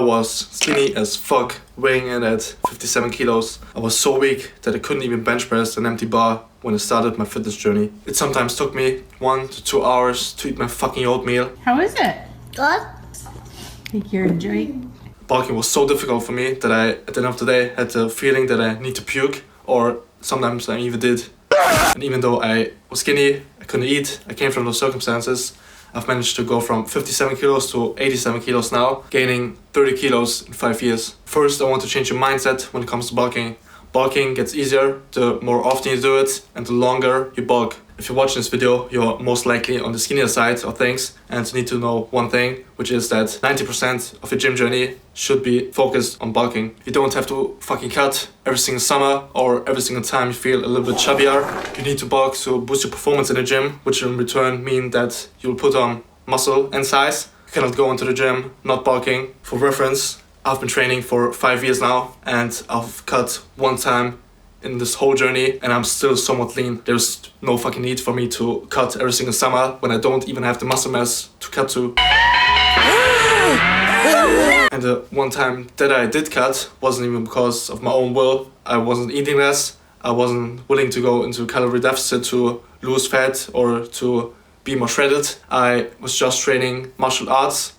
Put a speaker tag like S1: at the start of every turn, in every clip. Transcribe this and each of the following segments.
S1: was skinny as fuck, weighing in at 57 kilos. I was so weak that I couldn't even bench press an empty bar when I started my fitness journey. It sometimes took me 1 to 2 hours to eat my fucking oatmeal.
S2: How is it?
S3: Good.
S2: Think you're enjoying?
S1: Bulking was so difficult for me that I, at the end of the day, had the feeling that I need to puke, or sometimes I even did. And even though I was skinny, I couldn't eat, I came from those circumstances, I've managed to go from 57 kilos to 87 kilos now, gaining 30 kilos in 5 years. First, I want to change your mindset when it comes to bulking. Bulking gets easier the more often you do it and the longer you bulk. If you're watching this video, you're most likely on the skinnier side of things, and you need to know one thing, which is that 90% of your gym journey should be focused on bulking. You don't have to fucking cut every single summer or every single time you feel a little bit chubbier. You need to bulk to boost your performance in the gym, which in return mean that you'll put on muscle and size. You cannot go into the gym not bulking. For reference, I've been training for 5 years now, and I've cut one time in this whole journey, and I'm still somewhat lean. There's no fucking need for me to cut every single summer when I don't even have the muscle mass to cut to. And the one time that I did cut wasn't even because of my own will. I wasn't eating less. I wasn't willing to go into calorie deficit to lose fat or to be more shredded. I was just training martial arts,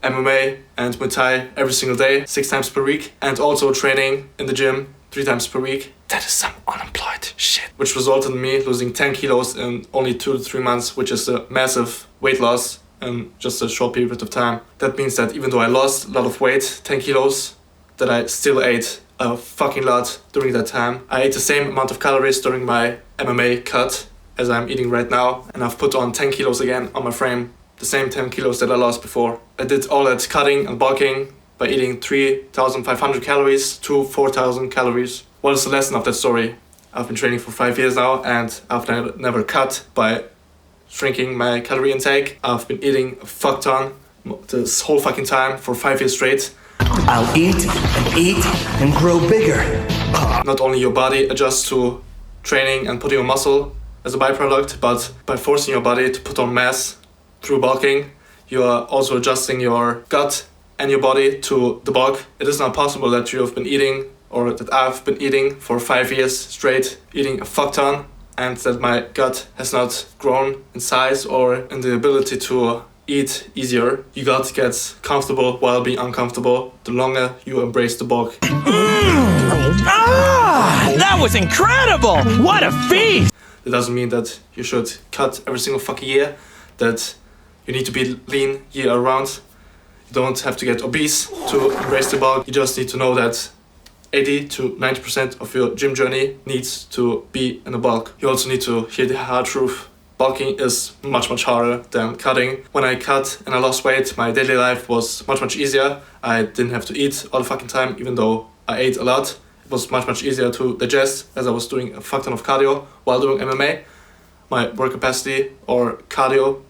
S1: MMA and Muay Thai every single day, 6 times per week, and also training in the gym 3 times per week. That is some unemployed shit. Which resulted in me losing 10 kilos in only 2 to 3 months, which is a massive weight loss in just a short period of time. That means that even though I lost a lot of weight, 10 kilos, that I still ate a fucking lot during that time. I ate the same amount of calories during my MMA cut as I'm eating right now, and I've put on 10 kilos again on my frame, the same 10 kilos that I lost before. I did all that cutting and bulking by eating 3,500 calories to 4,000 calories. What is the lesson of that story? I've been training for 5 years now, and I've never cut by shrinking my calorie intake. I've been eating a fuck ton this whole fucking time for 5 years straight.
S4: I'll eat and grow bigger.
S1: Not only your body adjusts to training and putting on muscle as a byproduct, but by forcing your body to put on mass through bulking, you are also adjusting your gut and your body to the bulk. It is not possible that you have been eating, or that I've been eating for 5 years straight, eating a fuck ton, and that my gut has not grown in size or in the ability to eat easier. Your gut gets comfortable while being uncomfortable the longer you embrace the bulk.
S5: That was incredible! What a feast!
S1: That doesn't mean that you should cut every single fucking year, that you need to be lean year round. You don't have to get obese to embrace the bulk. You just need to know that 80 to 90% of your gym journey needs to be in the bulk. You also need to hear the hard truth. Bulking is much harder than cutting. When I cut and I lost weight, my daily life was much easier. I didn't have to eat all the fucking time, even though I ate a lot. It was much easier to digest, as I was doing a fuck ton of cardio while doing MMA. My work capacity or cardio,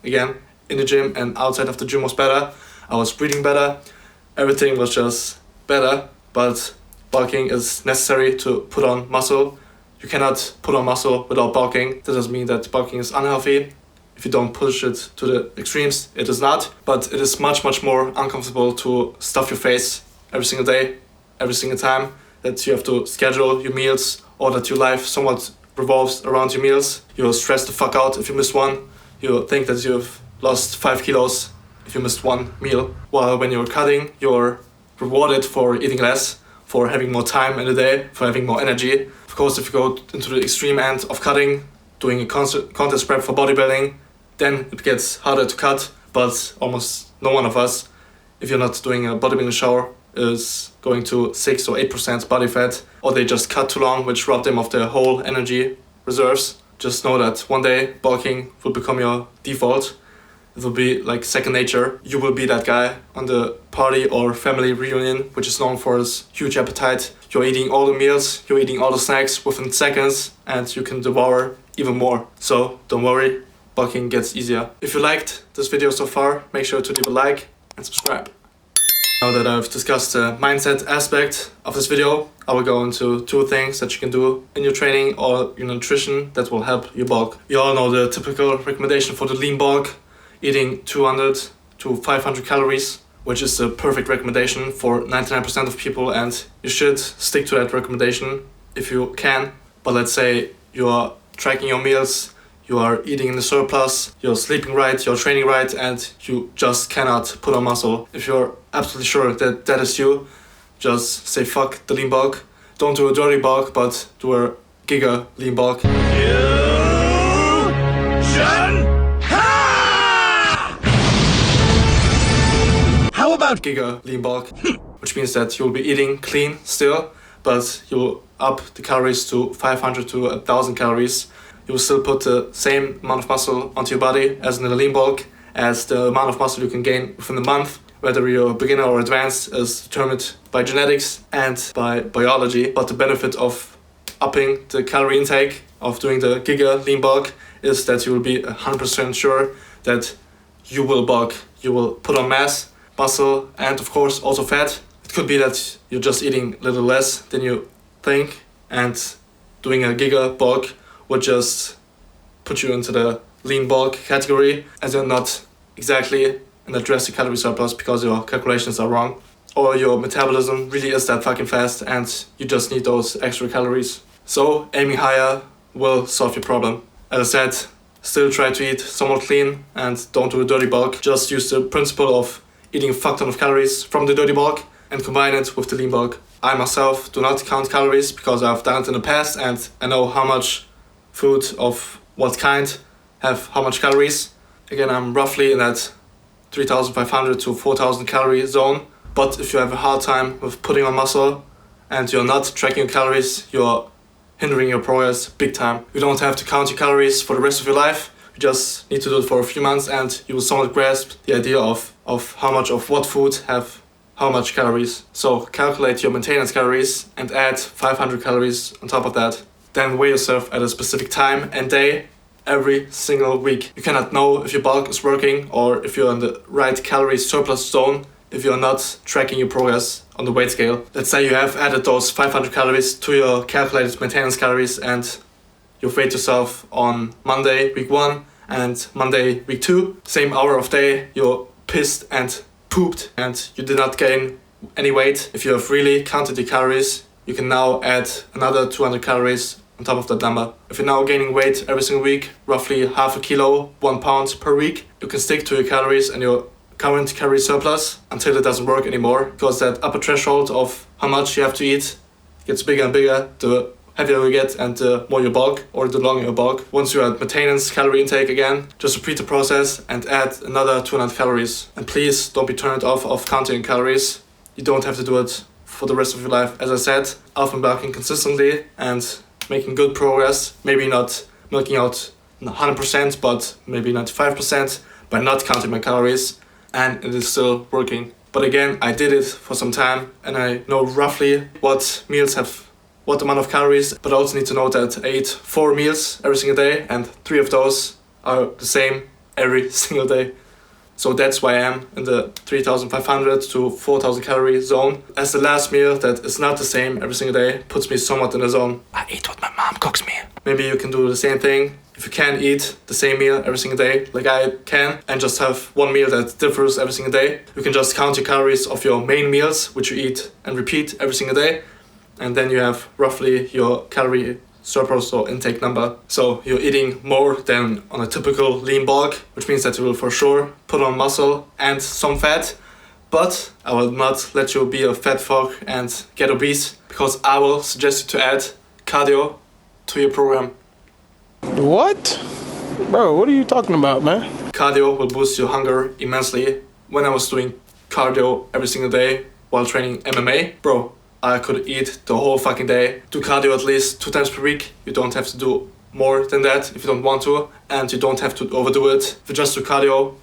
S1: again, in the gym and outside of the gym was better. I was breathing better. Everything was just better, but bulking is necessary to put on muscle. You cannot put on muscle without bulking. That doesn't mean that bulking is unhealthy. If you don't push it to the extremes, it is not. But it is much more uncomfortable to stuff your face every single day, every single time, that you have to schedule your meals, or that your life somewhat revolves around your meals. You're stressed the fuck out if you miss one. You think that you've lost 5 kilos if you missed one meal. While when you're cutting, you're rewarded for eating less, for having more time in the day, for having more energy. Of course, if you go into the extreme end of cutting, doing a contest prep for bodybuilding, then it gets harder to cut. But almost no one of us, if you're not doing a bodybuilding show, is going to 6 or 8% body fat, or they just cut too long, which robbed them of their whole energy reserves. Just know that one day bulking will become your default. It will be like second nature. You will be that guy on the party or family reunion, which is known for its huge appetite. You're eating all the meals, you're eating all the snacks within seconds, and you can devour even more. So don't worry, bulking gets easier. If you liked this video so far, make sure to leave a like and subscribe. Now that I've discussed the mindset aspect of this video, I will go into 2 things that you can do in your training or your nutrition that will help you bulk. You all know the typical recommendation for the lean bulk, eating 200 to 500 calories which is the perfect recommendation for 99% of people, and you should stick to that recommendation if you can. But let's say you are tracking your meals, you are eating in the surplus, you're sleeping right, you're training right, and you just cannot put on muscle. If you're absolutely sure that that is you, just say fuck the lean bulk. Don't do a dirty bulk, but do a giga lean bulk.
S5: How about
S1: Giga lean bulk, which means that you'll be eating clean still, but you'll up the calories to 500 to 1000 calories. You will still put the same amount of muscle onto your body as in the lean bulk, as the amount of muscle you can gain within the month, whether you're a beginner or advanced, is determined by genetics and by biology. But the benefit of upping the calorie intake of doing the giga lean bulk is that you will be 100% sure that you will bulk. You will put on mass, muscle, and of course also fat. It could be that you're just eating a little less than you think, and doing a giga bulk would just put you into the lean bulk category, as you're not exactly in a drastic calorie surplus because your calculations are wrong, or your metabolism really is that fucking fast and you just need those extra calories. So aiming higher will solve your problem. As I said, still try to eat somewhat clean and don't do a dirty bulk. Just use the principle of eating a fuck ton of calories from the dirty bulk and combine it with the lean bulk. I myself do not count calories because I've done it in the past and I know how much food of what kind have how much calories. Again, I'm roughly in that 3,500 to 4,000 calorie zone. But if you have a hard time with putting on muscle and you're not tracking your calories, you're hindering your progress big time. You don't have to count your calories for the rest of your life. You just need to do it for a few months and you will somewhat grasp the idea of how much of what food have how much calories. So calculate your maintenance calories and add 500 calories on top of that. Then weigh yourself at a specific time and day every single week. You cannot know if your bulk is working or if you're in the right calorie surplus zone if you're not tracking your progress on the weight scale. Let's say you have added those 500 calories to your calculated maintenance calories and you've weighed yourself on Monday week 1 and Monday week 2. Same hour of day, you're pissed and pooped and you did not gain any weight. If you have really counted the calories, you can now add another 200 calories on top of that number. If you're now gaining weight every single week, roughly half a kilo, 1 pound per week, you can stick to your calories and your current calorie surplus until it doesn't work anymore, because that upper threshold of how much you have to eat gets bigger and bigger the heavier you get and the more you bulk or the longer you bulk. Once you're at maintenance calorie intake again, just repeat the process and add another 200 calories. And please don't be turned off of counting calories. You don't have to do it for the rest of your life. As I said, I've been bulking consistently and making good progress, maybe not milking out 100%, but maybe 95% by not counting my calories, and it is still working. But again, I did it for some time and I know roughly what meals have what amount of calories, but I also need to know that I eat 4 meals every single day and 3 of those are the same every single day. So that's why I am in the 3,500 to 4,000 calorie zone. As the last meal that is not the same every single day puts me somewhat in the zone. I eat what my mom cooks me. Maybe you can do the same thing. If you can eat the same meal every single day, like I can, and just have one meal that differs every single day, you can just count your calories of your main meals, which you eat and repeat every single day. And then you have roughly your calorie surplus or intake number. So you're eating more than on a typical lean bulk, which means that you will for sure put on muscle and some fat. But I will not let you be a fat fuck and get obese, because I will suggest you to add cardio to your program.
S3: What? Bro, what are you talking about, man?
S1: Cardio will boost your hunger immensely. When I was doing cardio every single day while training MMA, bro, I could eat the whole fucking day. Do cardio at least 2 times per week. You don't have to do more than that if you don't want to, and you don't have to overdo it. If you just do cardio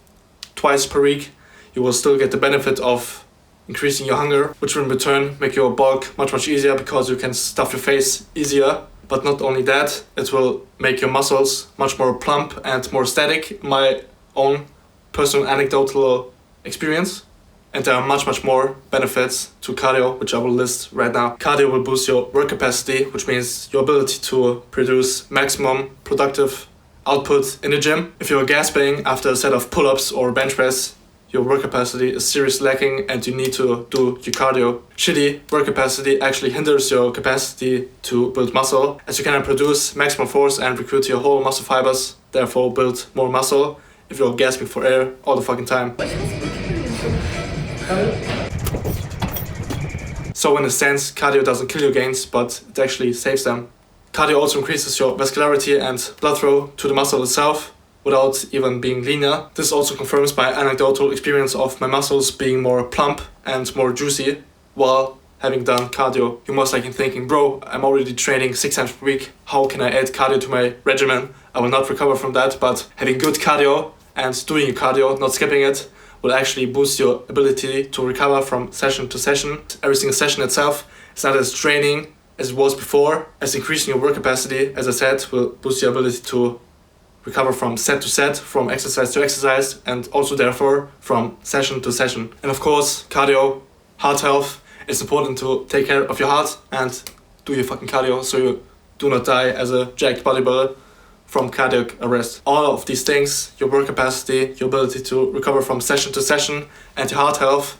S1: twice per week, you will still get the benefit of increasing your hunger, which will in return make your bulk much easier because you can stuff your face easier. But not only that, it will make your muscles much more plump and more static, my own personal anecdotal experience. And there are much more benefits to cardio, which I will list right now. Cardio will boost your work capacity, which means your ability to produce maximum productive output in the gym. If you're gasping after a set of pull-ups or bench press, your work capacity is seriously lacking and you need to do your cardio. Shitty work capacity actually hinders your capacity to build muscle, as you cannot produce maximum force and recruit your whole muscle fibers, therefore build more muscle if you're gasping for air all the fucking time. So in a sense, cardio doesn't kill your gains, but it actually saves them. Cardio also increases your vascularity and blood flow to the muscle itself, without even being linear. This also confirms my anecdotal experience of my muscles being more plump and more juicy while having done cardio. You're most likely thinking, bro, I'm already training 6 times per week. How can I add cardio to my regimen? I will not recover from that, but having good cardio and doing your cardio, not skipping it, will actually boost your ability to recover from session to session. Every single session itself is not as draining as it was before, as increasing your work capacity, as I said, will boost your ability to recover from set to set, from exercise to exercise, and also therefore from session to session. And of course, cardio, heart health, it's important to take care of your heart and do your fucking cardio so you do not die as a jacked bodybuilder from cardiac arrest. All of these things, your work capacity, your ability to recover from session to session, and your heart health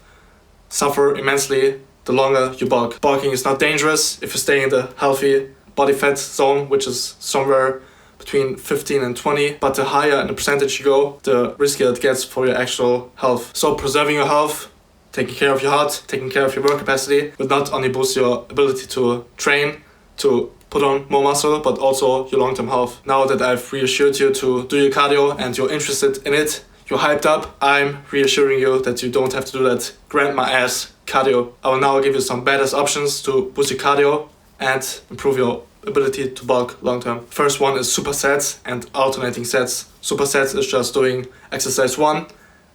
S1: suffer immensely the longer you bulk. Bulking is not dangerous if you stay in the healthy body fat zone, which is somewhere between 15 and 20, but the higher in the percentage you go, the riskier it gets for your actual health. So preserving your health, taking care of your heart, taking care of your work capacity will not only boost your ability to train, to put on more muscle, but also your long-term health. Now that I've reassured you to do your cardio and you're interested in it, you're hyped up, I'm reassuring you that you don't have to do that grandma ass cardio. I will now give you some badass options to boost your cardio and improve your ability to bulk long term. First one is supersets and alternating sets. Supersets is just doing exercise 1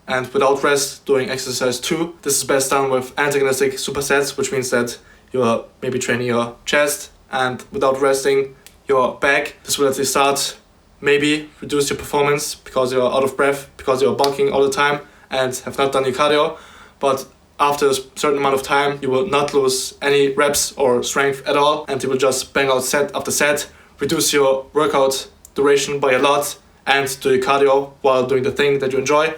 S1: and without rest doing exercise 2. This is best done with antagonistic supersets, which means that you're maybe training your chest and without resting your back. This will at the start maybe reduce your performance because you're out of breath, because you're bulking all the time and have not done your cardio, but after a certain amount of time, you will not lose any reps or strength at all, and you will just bang out set after set, reduce your workout duration by a lot, and do your cardio while doing the thing that you enjoy,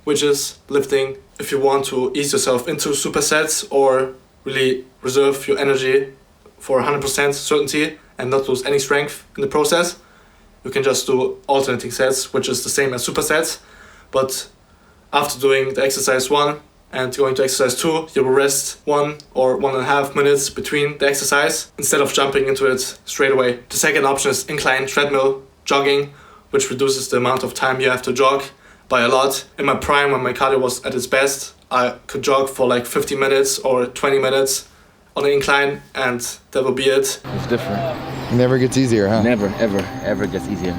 S1: which is lifting. If you want to ease yourself into supersets or really reserve your energy for 100% certainty and not lose any strength in the process, you can just do alternating sets, which is the same as supersets, but after doing the exercise 1 and going to exercise 2, you will rest 1 or 1.5 minutes between the exercise instead of jumping into it straight away. The second option is incline treadmill jogging, which reduces the amount of time you have to jog by a lot. In my prime, when my cardio was at its best, I could jog for like 50 minutes or 20 minutes on an incline, and that will be it.
S6: It's different.
S3: It never gets easier, huh?
S6: Never, ever, ever gets easier.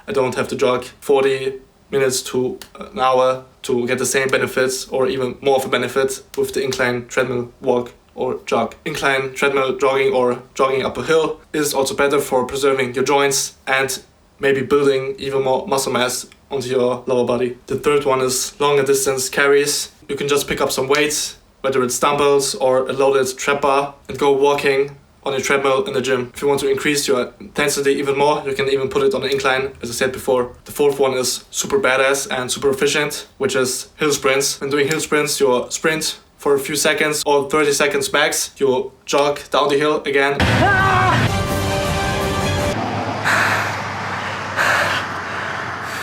S1: I don't have to jog 40 minutes to an hour to get the same benefits or even more of a benefit with the incline treadmill walk or jog. Incline treadmill jogging or jogging up a hill is also better for preserving your joints and maybe building even more muscle mass onto your lower body. The third one is longer distance carries. You can just pick up some weights, whether it's dumbbells or a loaded trap bar, and go walking on your treadmill in the gym. If you want to increase your intensity even more, you can even put it on an incline, as I said before. The fourth one is super badass and super efficient, which is hill sprints. When doing hill sprints, you sprint for a few seconds or 30 seconds max. You jog down the hill again.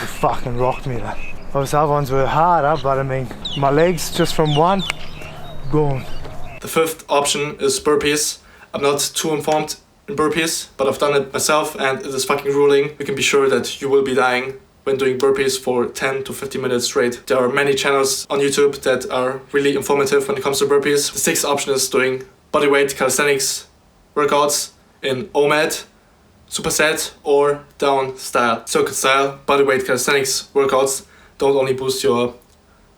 S7: It fucking rocked me, like. Obviously, other ones were harder, but I mean, my legs just from one, gone.
S1: The fifth option is burpees. I'm not too informed in burpees, but I've done it myself and it is fucking grueling. You can be sure that you will be dying when doing burpees for 10 to 15 minutes straight. There are many channels on YouTube that are really informative when it comes to burpees. The sixth option is doing bodyweight calisthenics workouts in OMAD, superset or down style. Circuit style bodyweight calisthenics workouts don't only boost your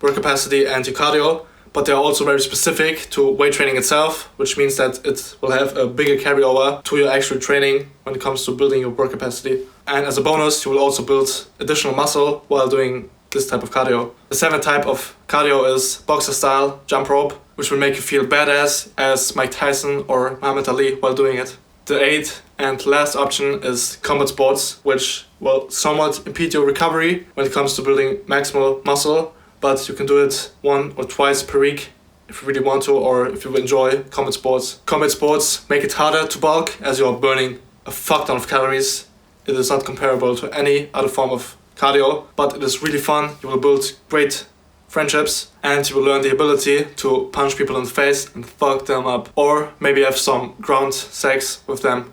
S1: work capacity and your cardio, but they are also very specific to weight training itself, which means that it will have a bigger carryover to your actual training when it comes to building your work capacity. And as a bonus, you will also build additional muscle while doing this type of cardio. The seventh type of cardio is boxer style jump rope, which will make you feel badass as Mike Tyson or Muhammad Ali while doing it. The eighth and last option is combat sports, which will somewhat impede your recovery when it comes to building maximal muscle, but you can do it 1 or twice per week if you really want to, or if you enjoy combat sports. Combat sports make it harder to bulk as you're burning a fuck ton of calories. It is not comparable to any other form of cardio, but it is really fun. You will build great friendships and you will learn the ability to punch people in the face and fuck them up, or maybe have some ground sex with them.